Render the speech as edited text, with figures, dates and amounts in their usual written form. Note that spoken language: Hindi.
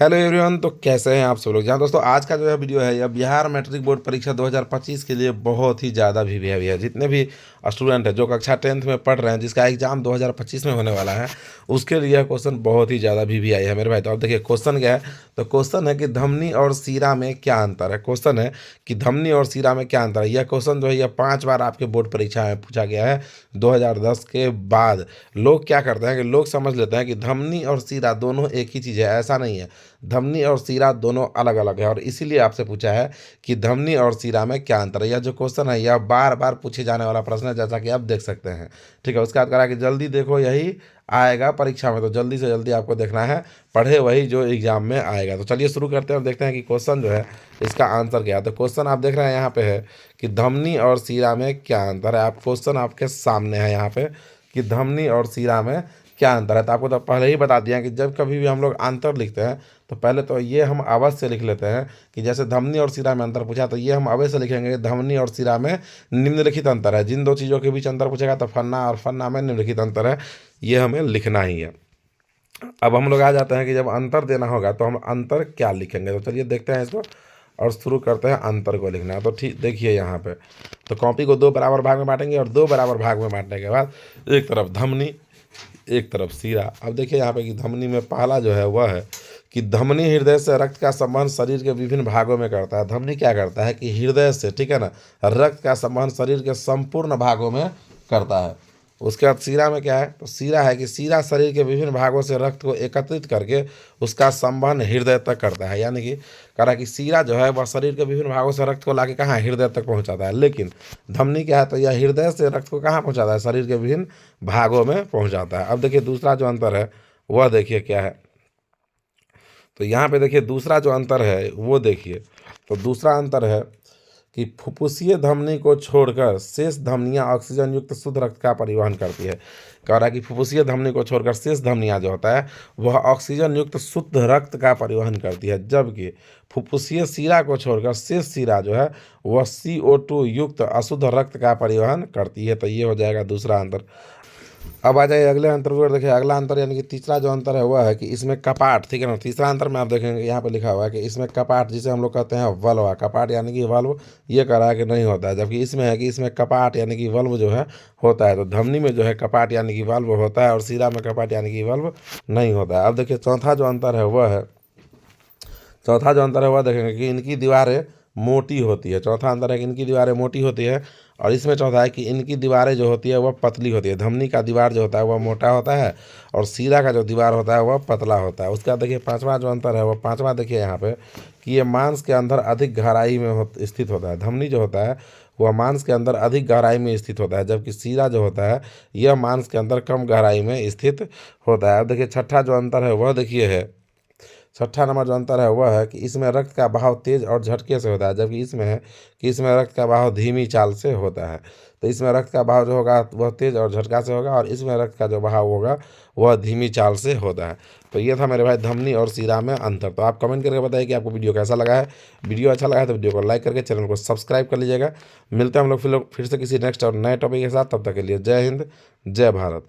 Hello everyone. तो कैसे हैं आप सब लोग। जहाँ दोस्तों आज का जो है वीडियो है यह बिहार मैट्रिक बोर्ड परीक्षा 2025 के लिए बहुत ही ज़्यादा भी है। जितने भी स्टूडेंट हैं जो कक्षा 10th में पढ़ रहे हैं, जिसका एग्जाम 2025 में होने वाला है, उसके लिए यह क्वेश्चन बहुत ही ज़्यादा भी आई है मेरे भाई। तो अब देखिए क्वेश्चन क्या है। तो क्वेश्चन है कि धमनी और सीरा में क्या अंतर है। क्वेश्चन है कि धमनी और सीरा में क्या अंतर है। यह क्वेश्चन जो है यह 5 बार आपके बोर्ड परीक्षा में पूछा गया है 2010 के बाद। लोग क्या करते हैं कि लोग समझ लेते हैं कि धमनी और सीरा दोनों एक ही चीज़ है। ऐसा नहीं है, धमनी और सीरा दोनों अलग अलग है। और इसीलिए आपसे पूछा है कि धमनी और सीरा में क्या अंतर है। यह जो क्वेश्चन है यह बार बार पूछे जाने वाला प्रश्न है, जैसा कि आप देख सकते हैं। ठीक है, उसके बाद करा कि जल्दी देखो यही आएगा परीक्षा में, तो जल्दी से जल्दी आपको देखना है, पढ़े वही जो एग्जाम में आएगा। तो चलिए शुरू करते हैं और देखते हैं कि क्वेश्चन जो है इसका आंसर क्या है। तो क्वेश्चन आप देख रहे हैं यहाँ पे है कि धमनी और सीरा में क्या अंतर है। आप क्वेश्चन आपके सामने है यहाँ पे कि धमनी और सीरा में क्या अंतर है। तो आपको तो पहले ही बता दिया कि जब कभी भी हम लोग अंतर लिखते हैं तो पहले तो ये हम अवश्य लिख लेते हैं कि जैसे धमनी और सिरा में अंतर पूछा तो ये हम अवश्य लिखेंगे। धमनी और सिरा में निम्नलिखित अंतर है। जिन दो चीज़ों के बीच अंतर पूछेगा तो फन्ना और फन्ना में निम्नलिखित अंतर है, ये हमें लिखना ही है। अब हम लोग आ जाते हैं कि जब अंतर देना होगा तो हम अंतर क्या लिखेंगे। तो चलिए देखते हैं इसको और शुरू करते हैं अंतर को लिखना। तो ठीक देखिए यहाँ पे तो कॉपी को 2 बराबर भाग में बांटेंगे और 2 बराबर भाग में बांटने के बाद एक तरफ धमनी एक तरफ सीरा। अब देखिए यहाँ पे कि धमनी में पहला जो है वह है कि धमनी हृदय से रक्त का संवहन शरीर के विभिन्न भागों में करता है। धमनी क्या करता है कि हृदय से, ठीक है ना, रक्त का संवहन शरीर के संपूर्ण भागों में करता है। उसके बाद सीरा में क्या है, तो सीरा है कि सीरा शरीर के विभिन्न भागों से रक्त को एकत्रित करके उसका संवहन हृदय तक करता है। यानी कि कह रहा कि सीरा जो है वह शरीर के विभिन्न भागों से रक्त को लाके कहाँ, हृदय तक पहुंचाता है। लेकिन धमनी क्या है, तो यह हृदय से रक्त को कहाँ पहुंचाता है, शरीर के विभिन्न भागों में पहुंचाता है। अब देखिए दूसरा जो अंतर है वह देखिए क्या है। तो यहाँ पे देखिए दूसरा जो अंतर है वो देखिए। तो दूसरा अंतर है कि फुफ्फुसीय धमनी को छोड़कर शेष धमनियां ऑक्सीजन युक्त शुद्ध रक्त का परिवहन करती है। कह रहा है कि फुफ्फुसीय धमनी को छोड़कर शेष धमनियां जो होता है वह ऑक्सीजन युक्त शुद्ध रक्त का परिवहन करती है, जबकि फुफ्फुसीय शिरा को छोड़कर शेष शिरा जो है वह CO2 युक्त अशुद्ध रक्त का परिवहन करती है। तो ये हो जाएगा दूसरा अंतर। अब आ जाइए अगले अंतर को देखिए। अगला अंतर यानी कि तीसरा जो अंतर है वह है कि इसमें कपाट, ठीक है ना। तीसरा अंतर में आप देखेंगे यहाँ पे लिखा हुआ है कि इसमें कपाट, जिसे हम लोग कहते हैं वल्व, कपाट यानी कि वल्व, ये कह रहा है कि नहीं होता है। जबकि इसमें है कि इसमें कपाट यानी कि वल्व जो है होता है। तो धमनी में जो है कपाट यानी कि वल्व होता है और सीरा में कपाट यानी कि वल्व नहीं होता है। अब देखिए चौथा जो अंतर है वह है, चौथा जो अंतर है वह देखेंगे कि इनकी दीवारें मोटी होती है। चौथा अंतर है कि इनकी दीवारें मोटी होती है और इसमें चौथा है कि इनकी दीवारें जो होती है वह पतली होती है। धमनी का दीवार जो होता है वह मोटा होता है और सीरा का जो दीवार होता है वह पतला होता है। उसके बाद देखिए पांचवा जो अंतर है वह पांचवा देखिए यहाँ पे कि ये मांस के अंदर अधिक गहराई में स्थित होता है। धमनी जो होता है वह मांस के अंदर अधिक गहराई में स्थित होता है, जबकि सीरा जो होता है यह मांस के अंदर कम गहराई में स्थित होता है। अब देखिए छठा जो अंतर है वह देखिए है, छठा नंबर जो अंतर है वह है कि इसमें रक्त का बहाव तेज और झटके से होता है, जबकि इसमें है कि इसमें रक्त का बहाव धीमी चाल से होता है। तो इसमें रक्त का बहाव जो होगा वह तेज और झटका से होगा और इसमें रक्त का जो बहाव होगा वह धीमी चाल से होता है। तो ये था मेरे भाई धमनी और सीरा में अंतर। तो आप कमेंट करके बताइए कि आपको वीडियो कैसा लगा है। वीडियो अच्छा लगा है तो वीडियो को लाइक करके चैनल को सब्सक्राइब कर लीजिएगा। मिलते हैं हम लोग फिर से किसी नेक्स्ट और नए टॉपिक के साथ। तब तक के लिए जय हिंद, जय भारत।